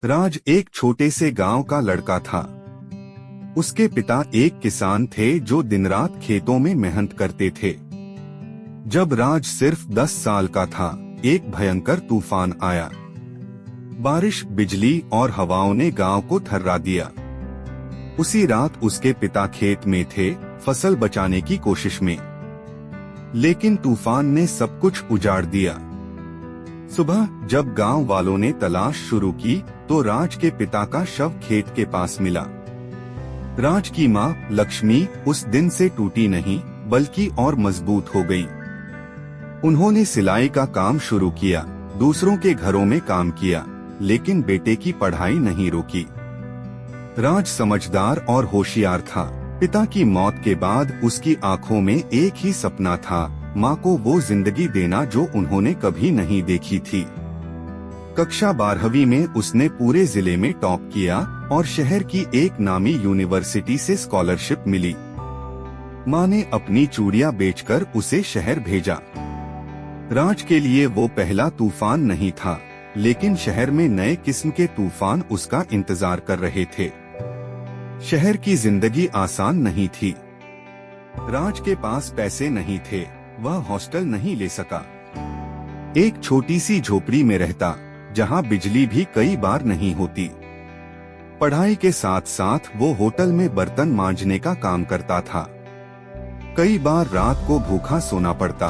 राज एक छोटे से गांव का लड़का था। उसके पिता एक किसान थे जो दिन रात खेतों में मेहनत करते थे। जब राज सिर्फ 10 साल का था, एक भयंकर तूफान आया। बारिश, बिजली और हवाओं ने गांव को थर्रा दिया। उसी रात उसके पिता खेत में थे, फसल बचाने की कोशिश में। लेकिन तूफान ने सब कुछ उजाड़ दिया। सुबह जब गांव वालों ने तलाश शुरू की तो राज के पिता का शव खेत के पास मिला। राज की मां लक्ष्मी उस दिन से टूटी नहीं बल्कि और मजबूत हो गई। उन्होंने सिलाई का काम शुरू किया, दूसरों के घरों में काम किया, लेकिन बेटे की पढ़ाई नहीं रोकी। राज समझदार और होशियार था। पिता की मौत के बाद उसकी आंखों में एक ही सपना था, माँ को वो जिंदगी देना जो उन्होंने कभी नहीं देखी थी। कक्षा 12वीं में उसने पूरे जिले में टॉप किया और शहर की एक नामी यूनिवर्सिटी से स्कॉलरशिप मिली। माँ ने अपनी चूड़ियाँ बेचकर उसे शहर भेजा। राज के लिए वो पहला तूफान नहीं था, लेकिन शहर में नए किस्म के तूफान उसका इंतजार कर रहे थे। शहर की जिंदगी आसान नहीं थी। राज के पास पैसे नहीं थे, वह हॉस्टल नहीं ले सका। एक छोटी सी झोपड़ी में रहता, जहां बिजली भी कई बार नहीं होती। पढ़ाई के साथ साथ वो होटल में बर्तन मांजने का काम करता था। कई बार रात को भूखा सोना पड़ता।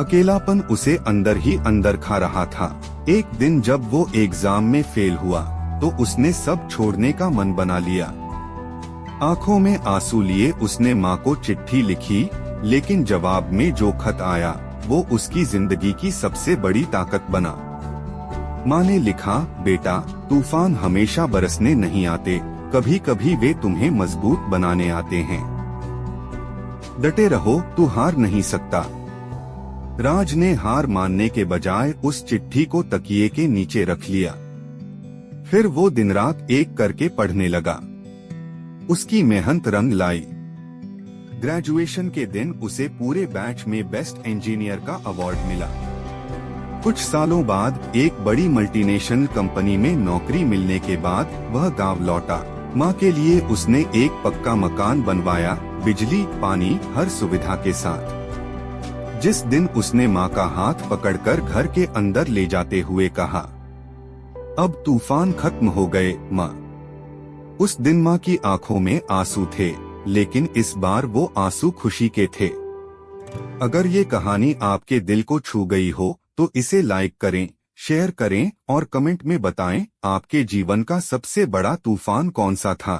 अकेलापन उसे अंदर ही अंदर खा रहा था। एक दिन जब वो एग्जाम में फेल हुआ तो उसने सब छोड़ने का मन बना लिया। आंखों में आंसू लिए उसने माँ को चिट्ठी लिखी, लेकिन जवाब में जो खत आया वो उसकी जिंदगी की सबसे बड़ी ताकत बना। माँ ने लिखा, बेटा, तूफान हमेशा बरसने नहीं आते, कभी कभी वे तुम्हें मजबूत बनाने आते हैं। डटे रहो, तू हार नहीं सकता। राज ने हार मानने के बजाय उस चिट्ठी को तकिए के नीचे रख लिया। फिर वो दिन रात एक करके पढ़ने लगा। उसकी मेहनत रंग लाई। ग्रेजुएशन के दिन उसे पूरे बैच में बेस्ट इंजीनियर का अवार्ड मिला। कुछ सालों बाद एक बड़ी मल्टीनेशनल कंपनी में नौकरी मिलने के बाद वह गांव लौटा। माँ के लिए उसने एक पक्का मकान बनवाया, बिजली, पानी, हर सुविधा के साथ। जिस दिन उसने माँ का हाथ पकड़कर घर के अंदर ले जाते हुए कहा, अब तूफान खत्म हो गए माँ। उस दिन माँ की आंखों में आंसू थे, लेकिन इस बार वो आंसू खुशी के थे। अगर ये कहानी आपके दिल को छू गई हो तो इसे लाइक करें, शेयर करें और कमेंट में बताएं आपके जीवन का सबसे बड़ा तूफान कौन सा था।